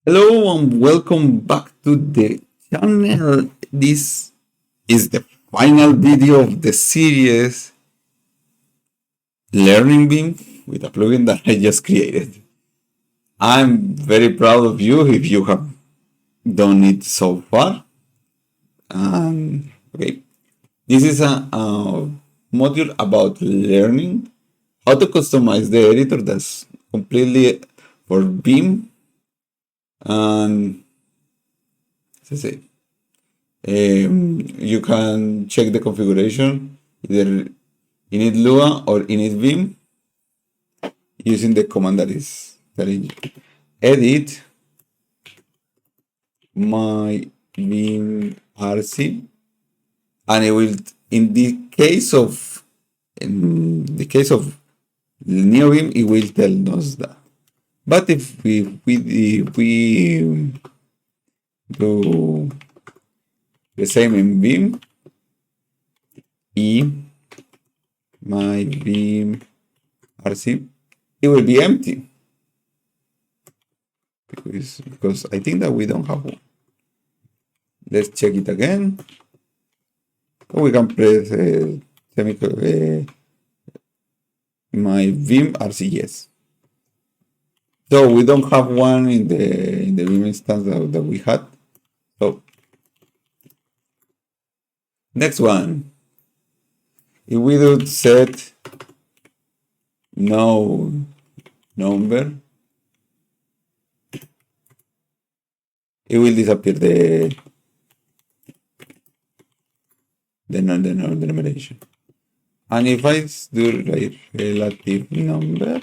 Hello and welcome back to the channel. This is the final video of the series Learning Beam with a plugin that I just created. I'm very proud of you if you have done it so far. Okay, this is a module about learning how to customize the editor that's completely for Beam and let's say you can check the configuration either init Lua or init Vim using the command that is edit my Vim RC, and it will in the case of NeoVim it will tell us that. But if we do the same in Vim, my Vim RC, it will be empty because I think that we don't have one. Let's check it again. We can press my Vim RC, yes. So we don't have one in the Vim instance that we had. So next one, if we do set no number, it will disappear the numeration. And if I do like relative number,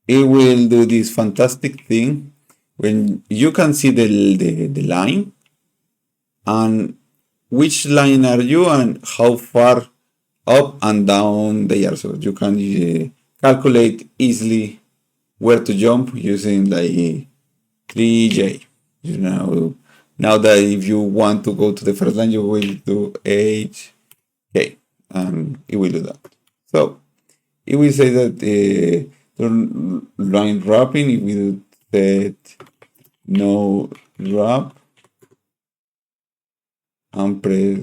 it will do this fantastic thing when you can see the line and which line are you and how far up and down they are. So you can calculate easily where to jump using like 3J. Now that if you want to go to the first line, you will do HK, and it will do that. So it will say that the line wrapping, it will set no wrap and press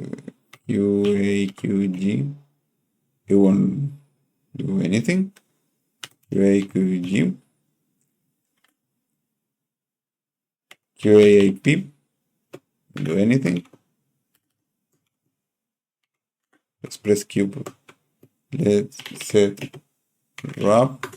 QAQG. It won't do anything. QAQG. QAAP. Do anything. Let's press cube. Let's set wrap.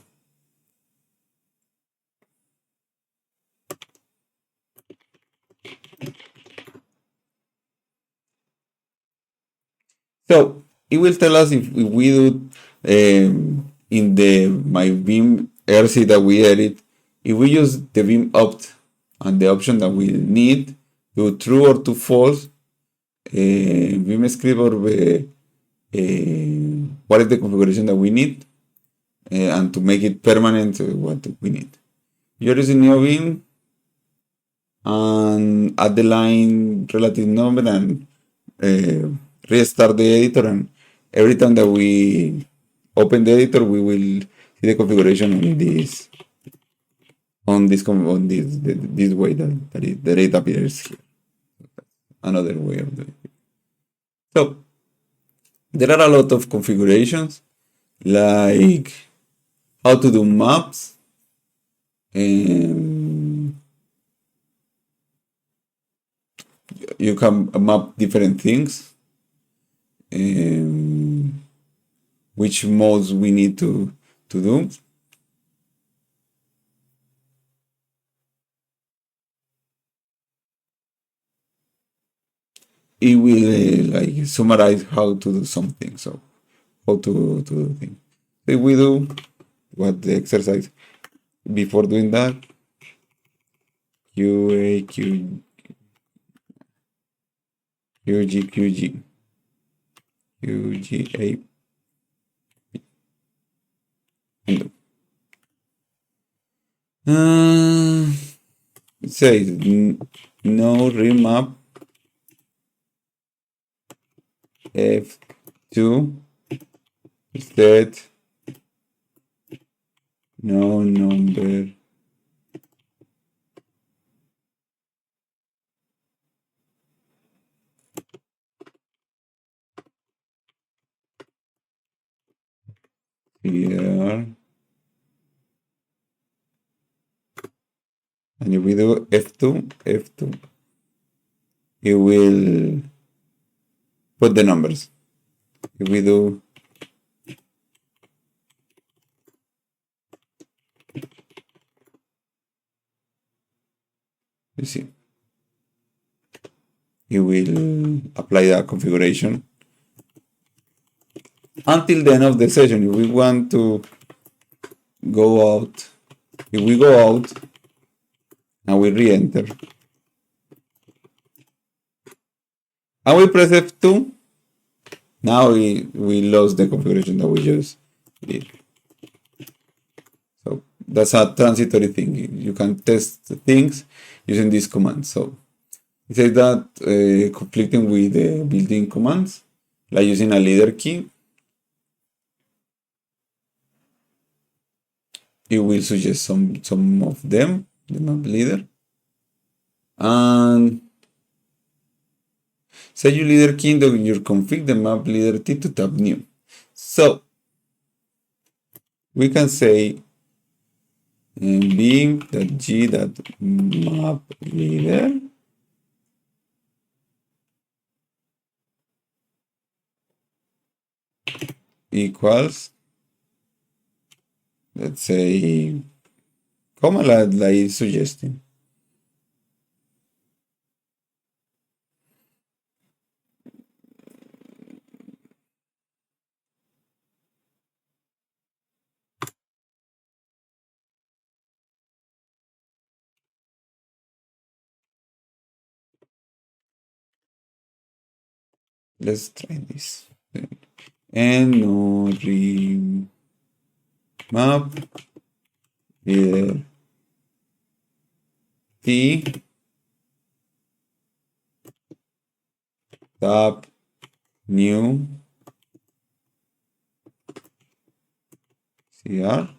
So it will tell us if we do in the my Vim RC that we edit, if we use the Vim opt and the option that we need to true or to false, Vim script or what is the configuration that we need, and to make it permanent, what we need. You're using NeoVim and add the line relative number and restart the editor, and every time that we open the editor, we will see the configuration on this way that it appears here. Another way of doing it. So there are a lot of configurations, like how to do maps, and you can map different things, which modes we need to do. It will like summarize how to do something, so how to do things. If we do what the exercise before doing that, QAQ QGQG QGA and it says no remap F2 set no number here. And if we do F2, it will put the numbers. If we do you see, it will apply that configuration until the end of the session. If we want to go out, if we go out and we re-enter and we press F2, now we lost the configuration that we just did. So that's a transitory thing. You can test things using this command. So it says that conflicting with the built-in commands, like using a leader key, it will suggest some of them, the map leader. And set your leader key in your config, the map leader T to tab new. So we can say beam.g.map leader equals, let's say, comma like suggesting. Let's try this. And no remap leader T tab new CR.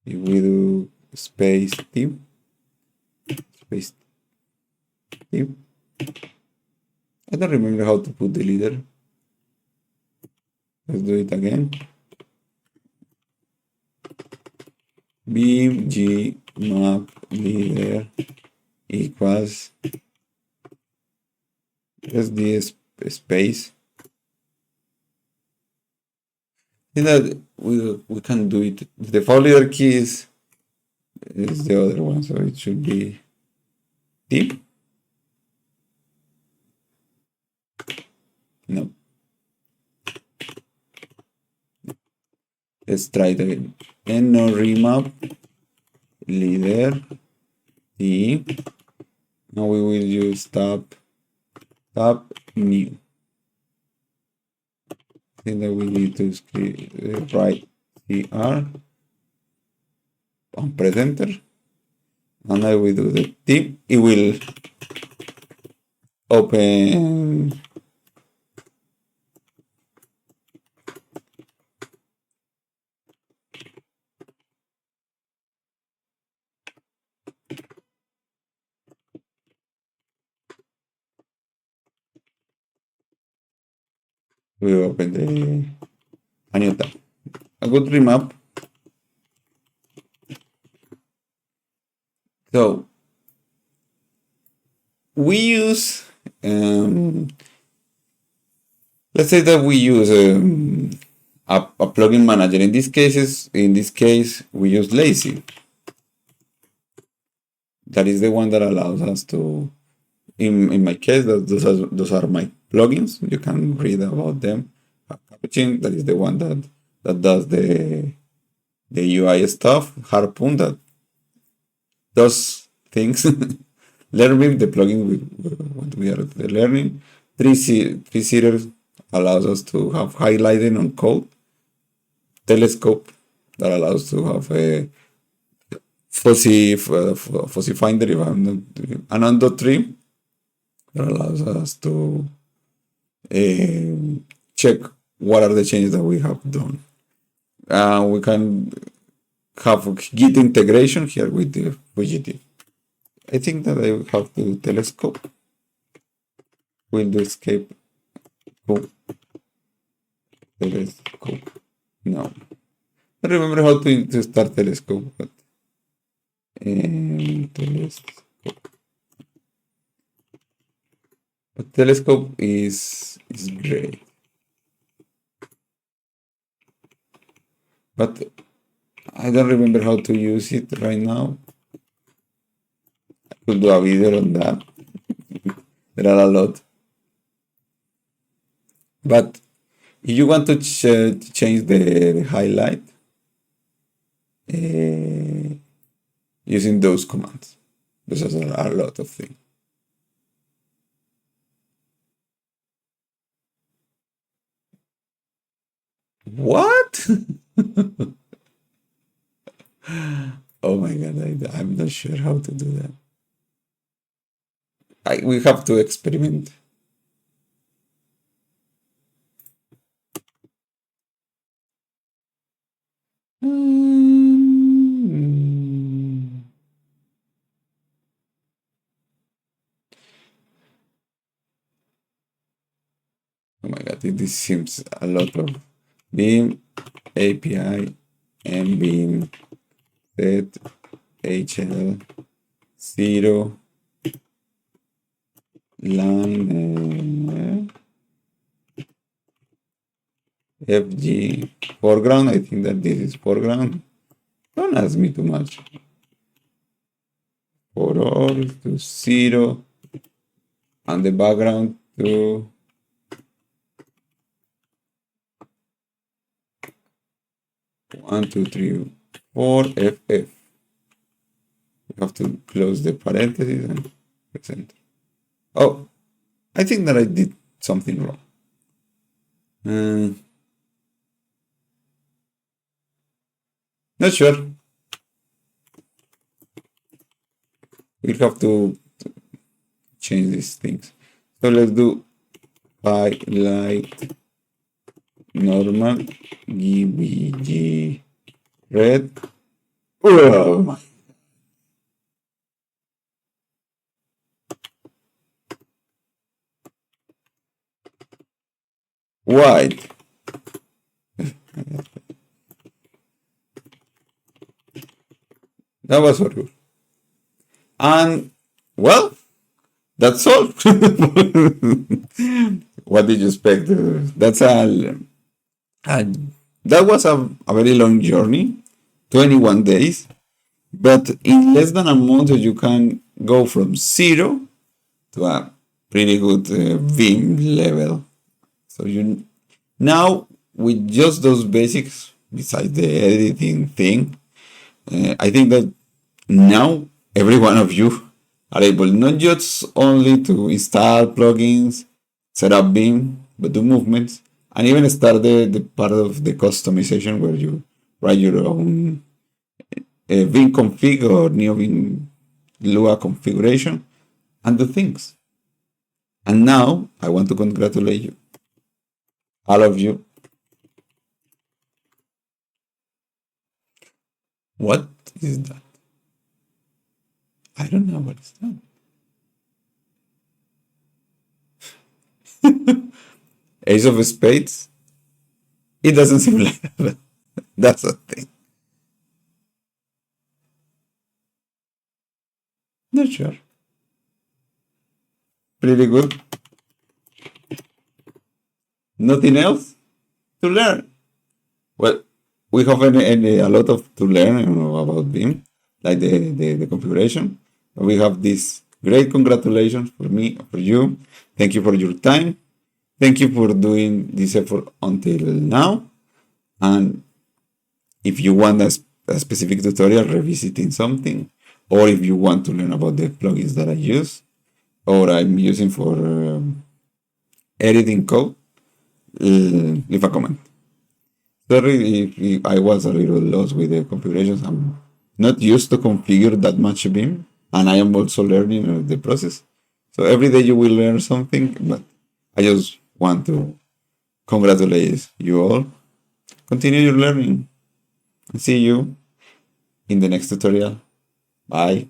If we do space team, I don't remember how to put the leader. Let's do it again. Beam g map leader equals, let's do space. I think that we can do it. The file leader key is the other one, so it should be T. No. Let's try it again. And no remap leader T. Now we will use tab new. I think that we need to write CR and press enter. And now we do the T. It will open the a new tab. A good remap. So we use let's say that we use a plugin manager. In this case, we use Lazy. That is the one that allows us to, in my case, those are my plugins. You can read about them. Capuchin, that is the one that does the UI stuff. Harpoon, that does things. Learning, the plugin what we are learning. 3-seater allows us to have highlighting on code. Telescope, that allows to have a fuzzy finder, if I'm not doing an .3, that allows us to check what are the changes that we have done. We can have Git integration here with the fugitive. I think that I will have to telescope. We'll do escape. Boom. Telescope. No. I remember how to start telescope, but telescope. But telescope is great. But I don't remember how to use it right now. I could do a video on that. There are a lot. But if you want to change the highlight using those commands, those are a lot of things. What? Oh my god, I'm not sure how to do that. We have to experiment. Oh my god, this seems a lot of beam API and beam set HL 0 line FG foreground. I think that this is foreground. Don't ask me too much. For all to 0 and the background to 1, 2, 3, 4 FF. You have to close the parentheses and press enter. Oh, I think that I did something wrong. Not sure. We'll have to change these things. So let's do highlight normal GBG red. Oh my. White. That was for good. And well, that's all. What did you expect? That's that was a very long journey, 21 days. But in less than a month, you can go from 0 to a pretty good Vim level. So you now with just those basics, besides the editing thing, I think that now every one of you are able not just only to install plugins, set up Vim, but do movements, and even start the part of the customization where you write your own Vim config or NeoVim Lua configuration and do things. And now I want to congratulate you, all of you. What is that? I don't know what is that. Ace of Spades? It doesn't seem like that. That's a thing. Not sure. Pretty good. Nothing else to learn. Well, we have a lot of to learn about Vim, like the configuration. We have this great congratulations for me, for you. Thank you for your time. Thank you for doing this effort until now. And if you want a specific tutorial revisiting something, or if you want to learn about the plugins that I use, or I'm using for editing code, leave a comment. Sorry if I was a little lost with the configurations. I'm not used to configure that much Vim, and I am also learning the process. So every day you will learn something, but I just want to congratulate you all. Continue your learning. See you in the next tutorial. Bye.